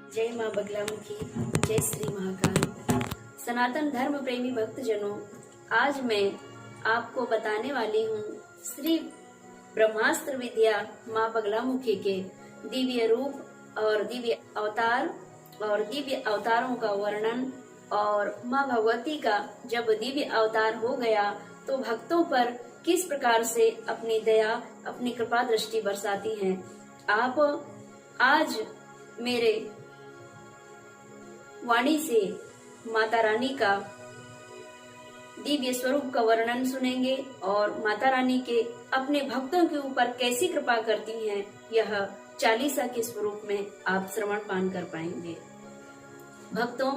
जय माँ बगलामुखी, जय श्री महाकाल। सनातन धर्म प्रेमी भक्तजनों, आज मैं आपको बताने वाली हूँ श्री ब्रह्मास्त्र विद्या माँ बगलामुखी के दिव्य रूप और दिव्य अवतार और दिव्य अवतारों का वर्णन। और माँ भगवती का जब दिव्य अवतार हो गया तो भक्तों पर किस प्रकार से अपनी दया, अपनी कृपा दृष्टि बरसाती हैं। आप आज मेरे वाणी से माता रानी का दिव्य स्वरूप का वर्णन सुनेंगे और माता रानी के अपने भक्तों के ऊपर कैसी कृपा करती हैं, यह चालीसा के स्वरूप में आप श्रवण पान कर पाएंगे। भक्तों,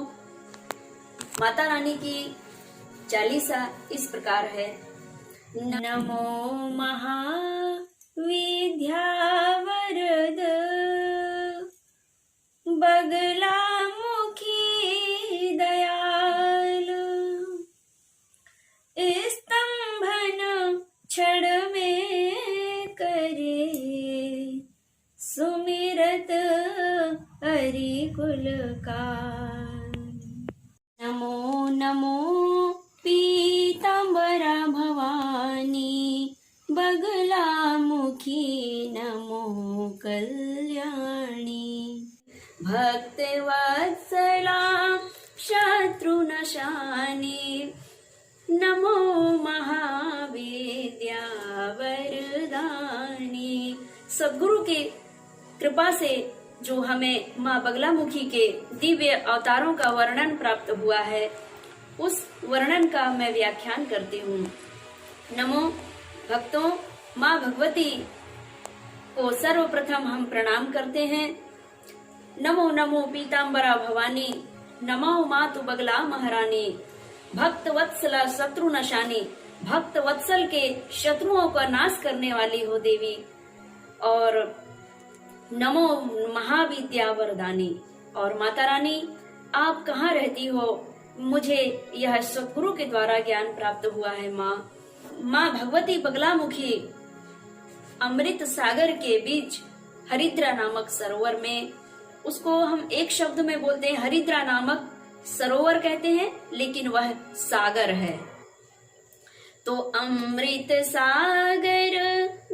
माता रानी की चालीसा इस प्रकार है। नमो महाविद्या वरद बगलामुखी दयाल, स्तंभन छड़ में करे सुमिरत हरि कुल का। नमो नमो पीतांबरा भवानी बगलामुखी, नमो कल्याणी भक्तवत्सला शत्रुनाशानी, नमो महाविद्या वरदानी। सद्गुरु की कृपा से जो हमें माँ बगलामुखी के दिव्य अवतारों का वर्णन प्राप्त हुआ है, उस वर्णन का मैं व्याख्यान करती हूँ। नमो भक्तों, माँ भगवती को सर्वप्रथम हम प्रणाम करते हैं। नमो नमो पीतांबरा भवानी, नमो मातु बगला महारानी, भक्त वत्सला शत्रु नशानी, भक्त वत्सल के शत्रुओं का नाश करने वाली हो देवी। और नमो महाविद्या वरदानी। और माता रानी, आप कहाँ रहती हो? मुझे यह सद्गुरु के द्वारा ज्ञान प्राप्त हुआ है। माँ भगवती बगलामुखी अमृत सागर के बीच हरिद्रा नामक सरोवर में, उसको हम एक शब्द में बोलते हैं हरिद्रा नामक सरोवर कहते हैं, लेकिन वह सागर है। तो अमृत सागर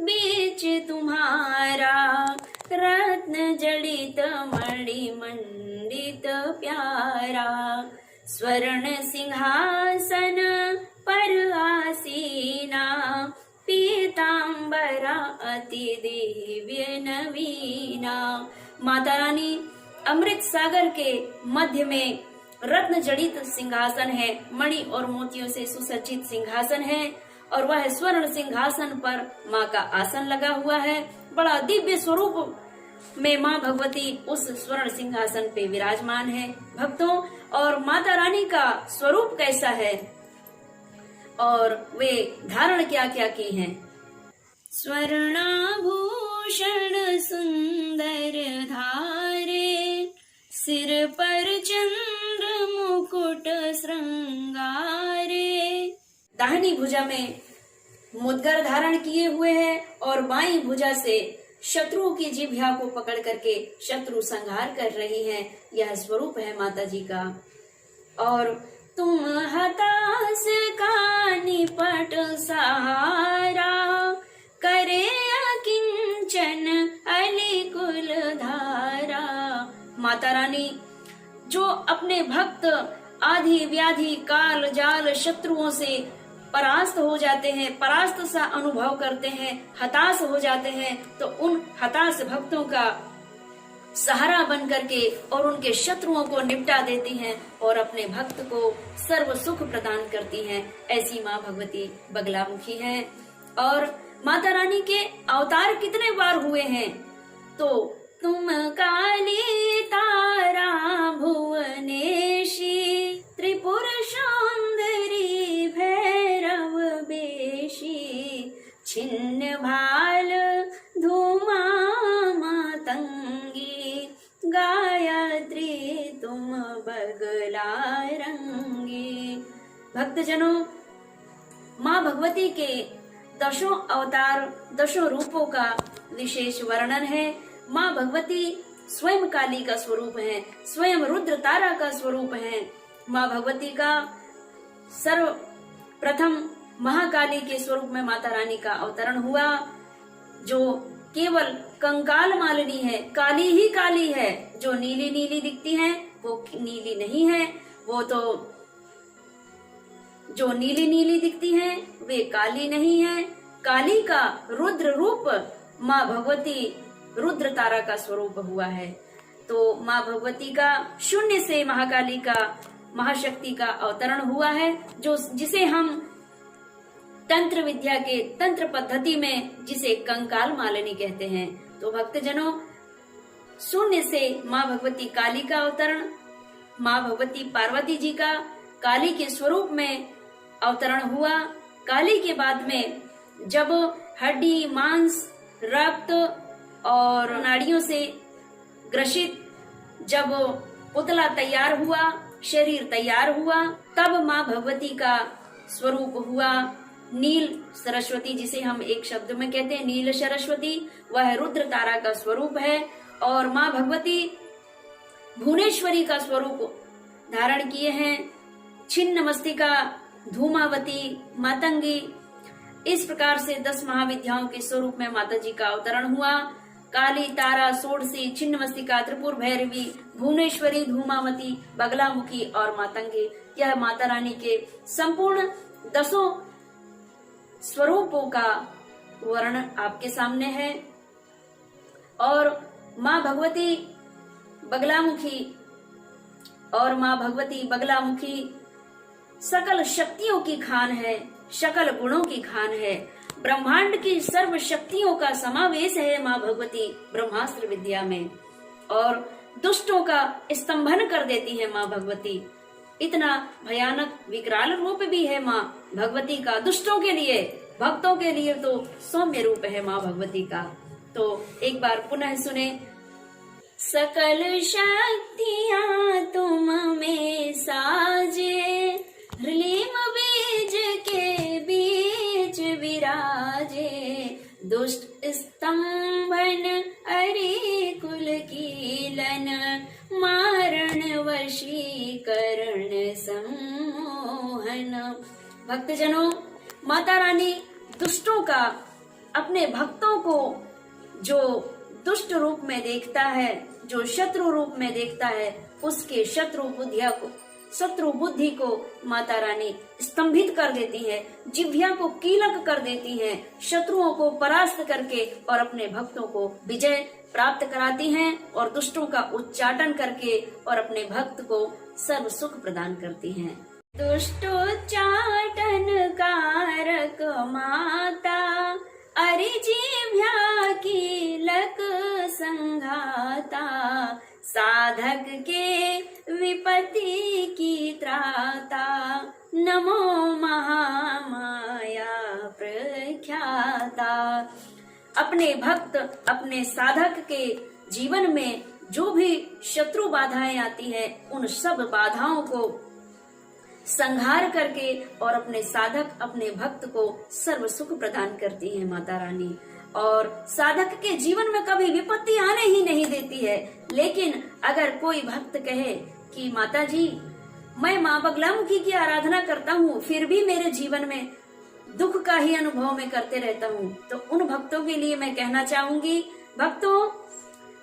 बीच तुम्हारा, रत्न जड़ित मणि मंडित प्यारा, स्वर्ण सिंहासन पर आसीना, पीतांबरा अति दिव्य नवीना। माता रानी अमृत सागर के मध्य में रत्न जड़ित सिंहासन है, मणि और मोतियों से सुसज्जित सिंहासन है, और वह स्वर्ण सिंहासन पर माँ का आसन लगा हुआ है। बड़ा दिव्य स्वरूप में माँ भगवती उस स्वर्ण सिंहासन पे विराजमान है। भक्तों, और माता रानी का स्वरूप कैसा है और वे धारण क्या क्या की हैं? स्वर्णाभूषण सुंदर धारे, सिर पर चंद्र मुकुट श्रृंगारे। दाहिनी भुजा में मुद्गर धारण किए हुए हैं और बाईं भुजा से शत्रुओं की जिह्वा को पकड़ करके शत्रु संहार कर रही हैं। यह स्वरूप है माता जी का। और तुम हताश का निपट सहारा, करे अकिंचन अलिकुल धारा। माता रानी जो अपने भक्त आधि व्याधि काल जाल शत्रुओं से परास्त हो जाते हैं, परास्त सा अनुभव करते हैं, हताश हो जाते हैं, तो उन हताश भक्तों का सहारा बन करके और उनके शत्रुओं को निपटा देती हैं और अपने भक्त को सर्व सुख प्रदान करती हैं। ऐसी माँ भगवती बगलामुखी हैं। और माता रानी के अवतार कितने बार हुए हैं? तो तुम काली तारा भुवनेशी, त्रिपुर सौंदरी भैरव बेशी, छिन्न भाल धूमा मातंगी, गायत्री तुम बगला रंगी। भक्तजनों, माँ भगवती के दशों अवतार, दशों रूपों का विशेष वर्णन है। माँ भगवती स्वयं काली का स्वरूप है, स्वयं रुद्र तारा का स्वरूप है। माँ भगवती का सर्वप्रथम महाकाली के स्वरूप में माता रानी का अवतरण हुआ, जो केवल कंकाल मालिनी है, काली ही काली है। जो नीली नीली दिखती है वो नीली नहीं है, वो तो जो नीली नीली दिखती है वे काली नहीं है। काली का रुद्र रूप माँ भगवती रुद्र तारा का स्वरूप हुआ है। तो माँ भगवती का शून्य से महाकाली का, महाशक्ति का अवतरण हुआ है, जो जिसे हम तंत्र विद्या के तंत्र पद्धति में जिसे कंकाल मालिनी कहते हैं। तो भक्तजनों, शून्य से माँ भगवती काली का अवतरण, माँ भगवती पार्वती जी का काली के स्वरूप में अवतरण हुआ। काली के बाद में जब हड्डी, मांस, रक्त और नाड़ियों से ग्रसित जब पुतला तैयार हुआ, शरीर तैयार हुआ, तब माँ भगवती का स्वरूप हुआ नील सरस्वती, जिसे हम एक शब्द में कहते हैं नील सरस्वती। वह रुद्र तारा का स्वरूप है। और माँ भगवती भुवनेश्वरी का स्वरूप धारण किए हैं। छिन्न मस्तिका, धूमावती, मातंगी, इस प्रकार से 10 महाविद्याओं के स्वरूप में माता जी का अवतरण हुआ। काली, तारा, षोडशी, छिन्न मस्तिका, त्रिपुर भैरवी, भुवनेश्वरी, धूमावती, बगलामुखी और मातंगी, यह माता रानी के संपूर्ण 10 स्वरूपों का वर्णन आपके सामने है। और माँ भगवती बगलामुखी और माँ भगवती बगलामुखी सकल शक्तियों की खान है, सकल गुणों की खान है, ब्रह्मांड की सर्व शक्तियों का समावेश है माँ भगवती ब्रह्मास्त्र विद्या में। और दुष्टों का स्तंभन कर देती है माँ भगवती। इतना भयानक विकराल रूप भी है माँ भगवती का। दुष्टों के लिए, भक्तों के लिए तो सौम्य रूप है माँ भगवती का। तो एक बार पुनः सुने। सकल शक्तियाँ तुम में साजे, हृलिम बीज के बीच विराजे, दुष्ट स्तंभन अरि कुल कीलन, मारण वशीकरण सम्मोहन। भक्तजनों, माता रानी दुष्टों का, अपने भक्तों को जो दुष्ट रूप में देखता है, जो शत्रु रूप में देखता है, उसके शत्रु बुद्धि को माता रानी स्तंभित कर देती है, जिह्वा को कीलक कर देती है, शत्रुओं को परास्त करके और अपने भक्तों को विजय प्राप्त कराती हैं और दुष्टों का उच्चाटन करके और अपने भक्त को सर्व सुख प्रदान करती हैं। दुष्टोच्चाटन कारक माता, अरि जिह्वा कीलक संघाता, साधक के विपत्ति की त्राता, नमो महामाया प्रख्याता। अपने भक्त, अपने साधक के जीवन में जो भी शत्रु बाधाएं आती है, उन सब बाधाओं को संहार करके और अपने साधक, अपने भक्त को सर्व सुख प्रदान करती है माता रानी। और साधक के जीवन में कभी विपत्ति आने ही नहीं देती है। लेकिन अगर कोई भक्त कहे कि माता जी, मैं माँ बगलामुखी की आराधना करता हूँ, फिर भी मेरे जीवन में दुख का ही अनुभव में करते रहता हूँ, तो उन भक्तों के लिए मैं कहना चाहूंगी, भक्तों,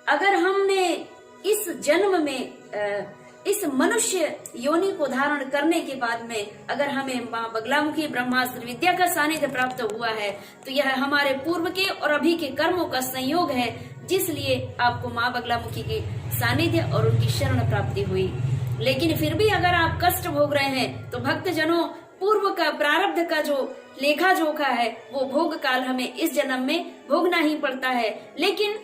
अगर हमने इस जन्म में इस मनुष्य योनि को धारण करने के बाद में अगर हमें माँ बगलामुखी ब्रह्मास्त्र विद्या का सानिध्य प्राप्त हुआ है, तो यह हमारे पूर्व के और अभी के कर्मों का संयोग है, जिसलिए आपको माँ बगलामुखी के सानिध्य और उनकी शरण प्राप्ति हुई। लेकिन फिर भी अगर आप कष्ट भोग रहे हैं, तो भक्त जनों, पूर्व का प्रारब्ध का जो लेखा जोखा है, वो भोग काल हमें इस जन्म में भोगना ही पड़ता है। लेकिन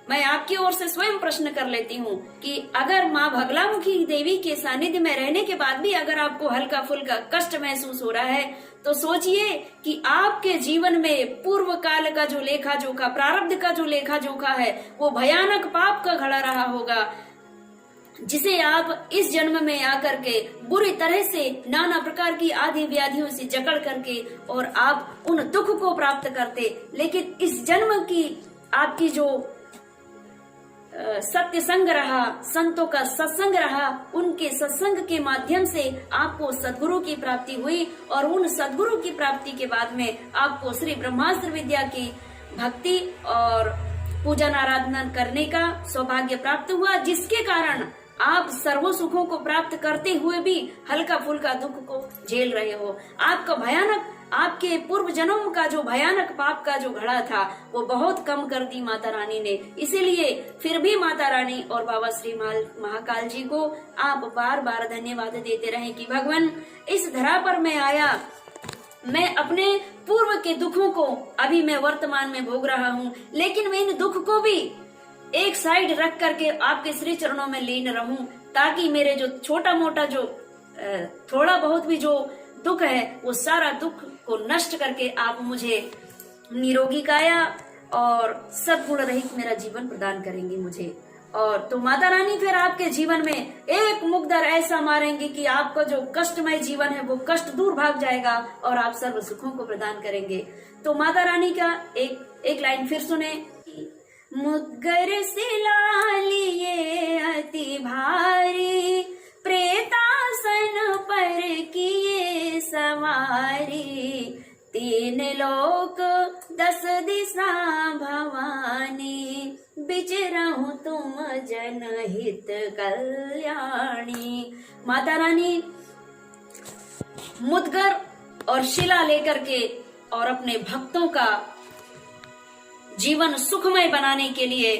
मैं आपकी ओर से स्वयं प्रश्न कर लेती हूँ कि अगर माँ बगलामुखी देवी के सानिध्य में रहने के बाद भी अगर आपको हल्का फुल्का कष्ट महसूस हो रहा है, तो सोचिए कि आपके जीवन में पूर्व काल का जो लेखा जोखा, प्रारब्ध का जो लेखा जोखा है, वो भयानक पाप का घड़ा रहा होगा, जिसे आप इस जन्म में आकर के बुरी तरह से नाना प्रकार की आदि व्याधियों से जकड़ करके और आप उन दुख को प्राप्त करते। लेकिन इस जन्म की आपकी जो सत्य संग रहा, संतों का सत्संग रहा, उनके सत्संग के माध्यम से आपको सद्गुरु की प्राप्ति हुई और उन सद्गुरु की प्राप्ति के बाद में आपको श्री ब्रह्मास्त्र विद्या की भक्ति और पूजन आराधना करने का सौभाग्य प्राप्त हुआ, जिसके कारण आप सर्व सुखों को प्राप्त करते हुए भी हल्का फुल्का दुख को झेल रहे हो। आपका भयानक, आपके पूर्व जन्म का जो भयानक पाप का जो घड़ा था वो बहुत कम कर दी माता रानी ने। इसीलिए फिर भी माता रानी और बाबा श्री महाकाल जी को आप बार बार धन्यवाद देते रहे कि भगवान इस धरा पर मैं आया, मैं अपने पूर्व के दुखों को अभी मैं वर्तमान में भोग रहा हूँ, लेकिन मैं इन दुख को भी एक साइड रख करके आपके श्री चरणों में लीन रहूं, ताकि मेरे जो छोटा मोटा जो थोड़ा बहुत भी जो दुख है वो सारा दुख को नष्ट करके आप मुझे निरोगी काया और सद्गुण रहित मेरा जीवन प्रदान करेंगे मुझे। और तो माता रानी फिर आपके जीवन में एक मुकदर ऐसा मारेंगे कि आपका जो कष्टमय जीवन है वो कष्ट दूर भाग जाएगा और आप सर्व सुखों को प्रदान करेंगे। तो माता रानी का एक लाइन फिर सुने। मुद्गर सिला लिए अति भारी, प्रेतासन पर किए सवारी, तीन लोक 10 दिशा भवानी, बिचरहु तुम जनहित कल्याणी। माता रानी मुद्गर और शिला लेकर के और अपने भक्तों का जीवन सुखमय बनाने के लिए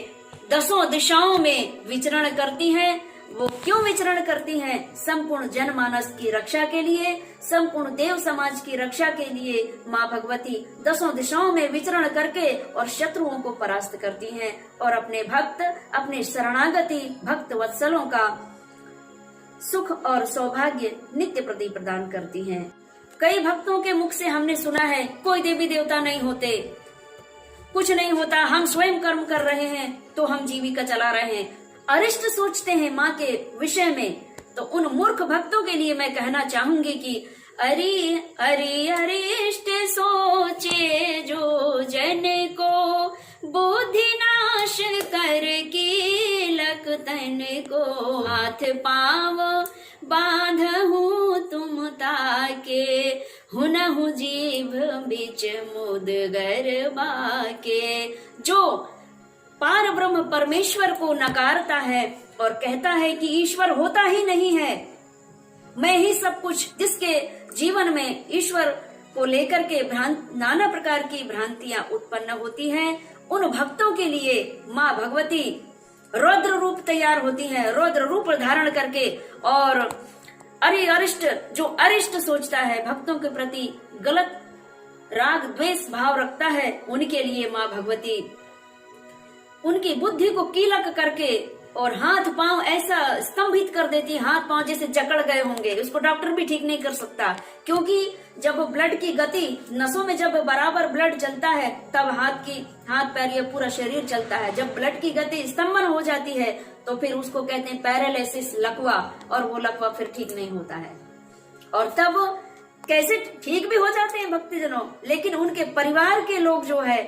10 दिशाओं में विचरण करती हैं। वो क्यों विचरण करती हैं? संपूर्ण जनमानस की रक्षा के लिए, संपूर्ण देव समाज की रक्षा के लिए माँ भगवती 10 दिशाओं में विचरण करके और शत्रुओं को परास्त करती हैं और अपने भक्त, अपने शरणागति भक्त वत्सलों का सुख और सौभाग्य नित्य प्रति प्रदान करती हैं। कई भक्तों के मुख से हमने सुना है कोई देवी देवता नहीं होते, कुछ नहीं होता, हम स्वयं कर्म कर रहे हैं तो हम जीविका चला रहे हैं, अरिष्ट सोचते हैं माँ के विषय में। तो उन मूर्ख भक्तों के लिए मैं कहना चाहूंगी कि अरे अरे अरिष्ट सोचे जो जन को, बुद्धि नाश कर कीलक तन को, हाथ पाव बांधहु तुम ताके, हुनहु जीभ बिच मुदगर बाके। जो पार ब्रह्म परमेश्वर को नकारता है और कहता है कि ईश्वर होता ही नहीं है, मैं ही सब कुछ, जिसके जीवन में ईश्वर को लेकर के नाना प्रकार की भ्रांतियां उत्पन्न होती हैं, उन भक्तों के लिए माँ भगवती रौद्र रूप तैयार होती हैं, रौद्र रूप धारण करके। और अरिष्ट, जो अरिष्ट सोचता है, भक्तों के प्रति गलत राग द्वेष भाव रखता है, उनके लिए माँ भगवती उनकी बुद्धि को कीलक करके और हाथ पांव ऐसा स्तंभित कर देती, हाथ पांव जैसे जकड़ गए होंगे, उसको डॉक्टर भी ठीक नहीं कर सकता। क्योंकि जब ब्लड की गति नसों में जब बराबर ब्लड चलता है तब हाथ पैर ये पूरा शरीर चलता है। जब ब्लड की गति स्तंभन हो जाती है तो फिर उसको कहते हैं पैरालिसिस, लकवा, और वो लकवा फिर ठीक नहीं होता है। और तब कैसे ठीक भी हो जाते हैं भक्तजनों, लेकिन उनके परिवार के लोग जो है,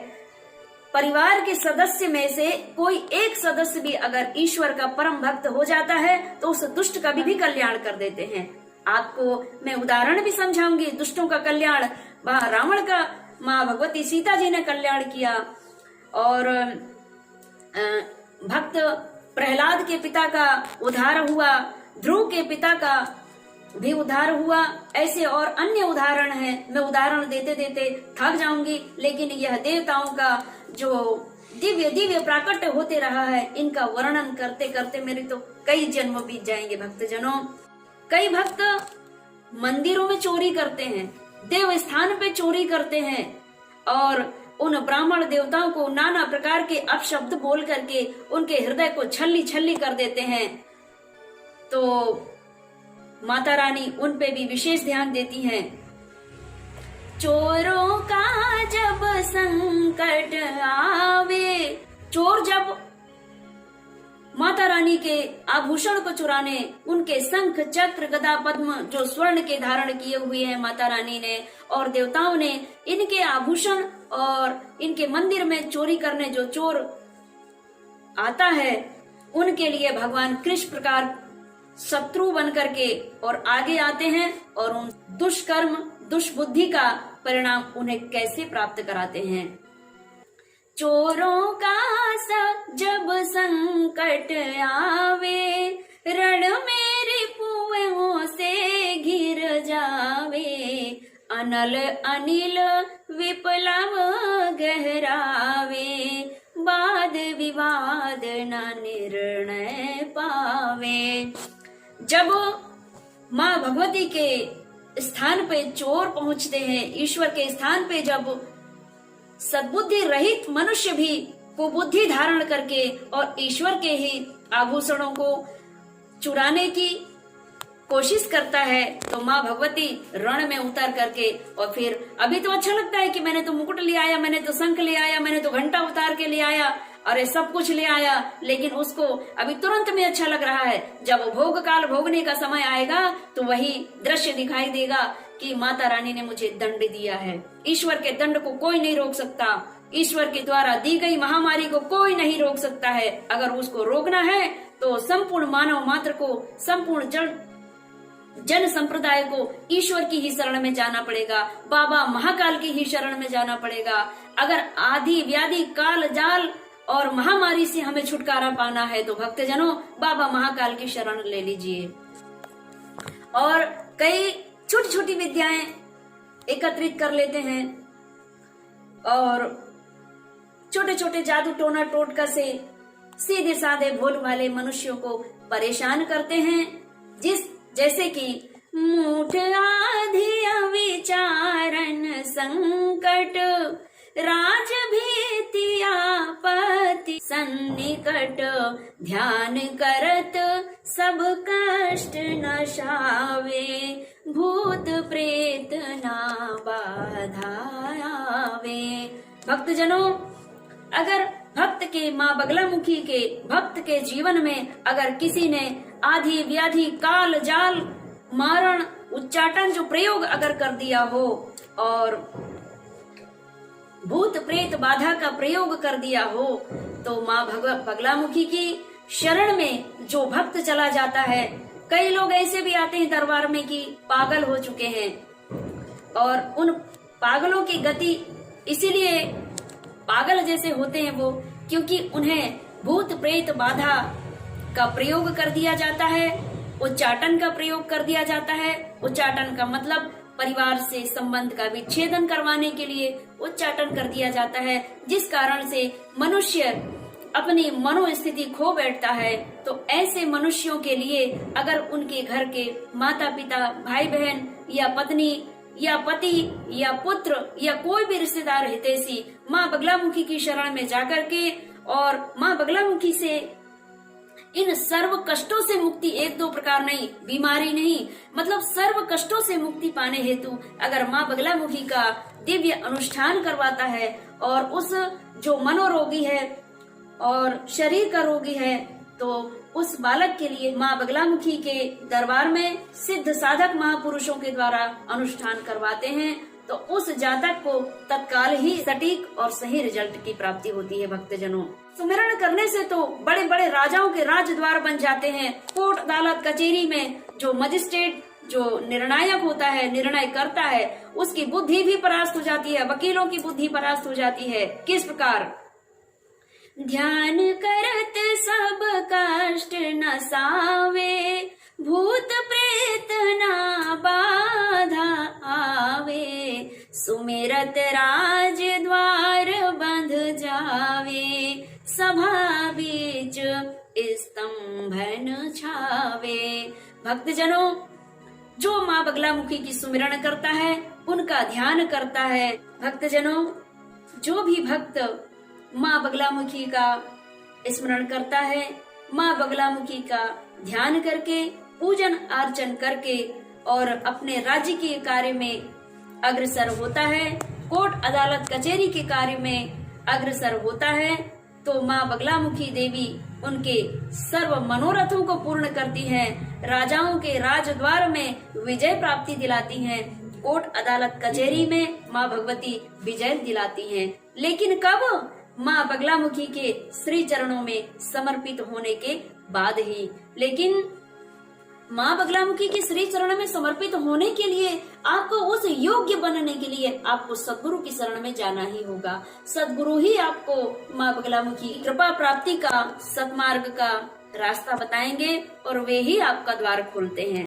परिवार के सदस्य में से कोई एक सदस्य भी अगर ईश्वर का परम भक्त हो जाता है तो उस दुष्ट का भी कल्याण कर देते हैं। आपको मैं उदाहरण भी समझाऊंगी। दुष्टों का कल्याण रावण का माँ भगवती सीता जी ने कल्याण किया, और भक्त प्रहलाद के पिता का उद्धार हुआ, ध्रुव के पिता का भी उद्धार हुआ। ऐसे और अन्य उदाहरण हैं, मैं उदाहरण देते देते थक जाऊंगी, लेकिन यह देवताओं का जो दिव्य दिव्य प्राकट्य होते रहा है, इनका वर्णन करते करते मेरे तो कई जन्म बीत जाएंगे भक्तजनों। कई भक्त मंदिरों में चोरी करते हैं, देव स्थान पे चोरी करते हैं और उन ब्राह्मण देवताओं को नाना प्रकार के अपशब्द बोल करके उनके हृदय को छल्ली छल्ली कर देते हैं। तो माता रानी उन पे भी विशेष ध्यान देती हैं। चोरों का जब संकट आवे, चोर जब माता रानी के आभूषण को चुराने, उनके शंख चक्र गदा पद्म जो स्वर्ण के धारण किए हुए हैं माता रानी ने और देवताओं ने, इनके आभूषण और इनके मंदिर में चोरी करने जो चोर आता है उनके लिए भगवान किस प्रकार शत्रु बन करके और आगे आते हैं और उन दुष्कर्म दुष्बुद्धि का परिणाम उन्हें कैसे प्राप्त कराते हैं। चोरों का जब संकट आवे, रण मेरे पुओं से घिर जावे, अनल अनिल विप्लव गहरावे, वाद विवाद न निर्णय पावे। जब माँ भगवती के स्थान पे चोर पहुंचते हैं, ईश्वर के स्थान पे जब सद्बुद्धि रहित मनुष्य भी कुबुद्धि धारण करके और ईश्वर के ही आभूषणों को चुराने की कोशिश करता है, तो माँ भगवती रण में उतर करके और फिर अभी तो अच्छा लगता है कि मैंने तो मुकुट ले आया, मैंने तो शंख ले आया, मैंने तो घंटा उतार के ले आया, अरे सब कुछ ले आया, लेकिन उसको अभी तुरंत में अच्छा लग रहा है। जब भोग काल भोगने का समय आएगा तो वही दृश्य दिखाई देगा कि माता रानी ने मुझे दंड दिया है। ईश्वर के दंड को कोई नहीं रोक सकता, ईश्वर के द्वारा दी गई महामारी को कोई नहीं रोक सकता है। अगर उसको रोकना है तो संपूर्ण मानव मात्र को, संपूर्ण जन संप्रदाय को ईश्वर की ही शरण में जाना पड़ेगा, बाबा महाकाल की ही शरण में जाना पड़ेगा। अगर आदि व्याधि काल जाल और महामारी से हमें छुटकारा पाना है तो भक्तजनों बाबा महाकाल की शरण ले लीजिए। और कई छोटी छोटी विद्याएं एकत्रित कर लेते हैं और छोटे छोटे जादू टोना टोटका से सीधे साधे भोल भाले मनुष्यों को परेशान करते हैं। जैसे कि मूठ आधी विचारन संकट, राज भीति आपत्ति सन्निकट, ध्यान करत सब कष्ट नशावे, भूत प्रेत ना बाधा आवे। भक्तजनों, अगर भक्त के माँ बगलामुखी के भक्त के जीवन में अगर किसी ने आधि व्याधि काल जाल मारण उच्चाटन जो प्रयोग अगर कर दिया हो और भूत प्रेत बाधा का प्रयोग कर दिया हो, तो माँ बगलामुखी की शरण में जो भक्त चला जाता है, कई लोग ऐसे भी आते हैं दरबार में कि पागल हो चुके हैं और उन पागलों की गति इसीलिए पागल जैसे होते हैं वो, क्योंकि उन्हें भूत प्रेत बाधा का प्रयोग कर दिया जाता है, उच्चाटन का प्रयोग कर दिया जाता है। उच्चाटन का मतलब परिवार से संबंध का विच्छेदन करवाने के लिए उच्चाटन कर दिया जाता है, जिस कारण से मनुष्य अपनी मनोस्थिति खो बैठता है। तो ऐसे मनुष्यों के लिए अगर उनके घर के माता पिता, भाई बहन या पत्नी या पति या पुत्र या कोई भी रिश्तेदार हितैषी माँ बगलामुखी की शरण में जाकर के और माँ बगलामुखी से इन सर्व कष्टों से मुक्ति, एक दो प्रकार नहीं, बीमारी नहीं, मतलब सर्व कष्टों से मुक्ति पाने हेतु अगर माँ बगलामुखी का दिव्य अनुष्ठान करवाता है और उस जो मनोरोगी है और शरीर का रोगी है, तो उस बालक के लिए माँ बगलामुखी के दरबार में सिद्ध साधक महापुरुषों के द्वारा अनुष्ठान करवाते हैं, तो उस जातक को तत्काल ही सटीक और सही रिजल्ट की प्राप्ति होती है। भक्तजनों, सुमिरन करने से तो बड़े बड़े राजाओं के राजद्वार बन जाते हैं। कोर्ट अदालत कचेरी में जो मजिस्ट्रेट जो निर्णायक होता है, निर्णय करता है, उसकी बुद्धि भी परास्त हो जाती है, वकीलों की बुद्धि परास्त हो जाती है। किस प्रकार? ध्यान करत सब कष्ट नसावे, भूत प्रेत ना बाधा आवे, सुमिरत राज द्वार बंध जावे, सभा बीच स्तंभन छावे। भक्तजनों, जो माँ बगलामुखी की सुमिरन करता है, उनका ध्यान करता है, भक्तजनों जो भी भक्त माँ बगलामुखी का स्मरण करता है, माँ बगलामुखी का ध्यान करके, पूजन अर्चन करके और अपने राज्य के कार्य में अग्रसर होता है, कोर्ट अदालत कचहरी के कार्य में अग्रसर होता है, तो माँ बगलामुखी देवी उनके सर्व मनोरथों को पूर्ण करती हैं, राजाओं के राजद्वार में विजय प्राप्ति दिलाती हैं, कोर्ट अदालत कचहरी में माँ भगवती विजय दिलाती हैं। लेकिन कब? माँ बगलामुखी के श्री चरणों में समर्पित होने के बाद ही। लेकिन माँ बगलामुखी के श्री चरण में समर्पित होने के लिए आपको उस योग्य बनने के लिए आपको सदगुरु की शरण में जाना ही होगा। सदगुरु ही आपको माँ बगलामुखी कृपा प्राप्ति का सतमार्ग का रास्ता बताएंगे और वे ही आपका द्वार खोलते हैं।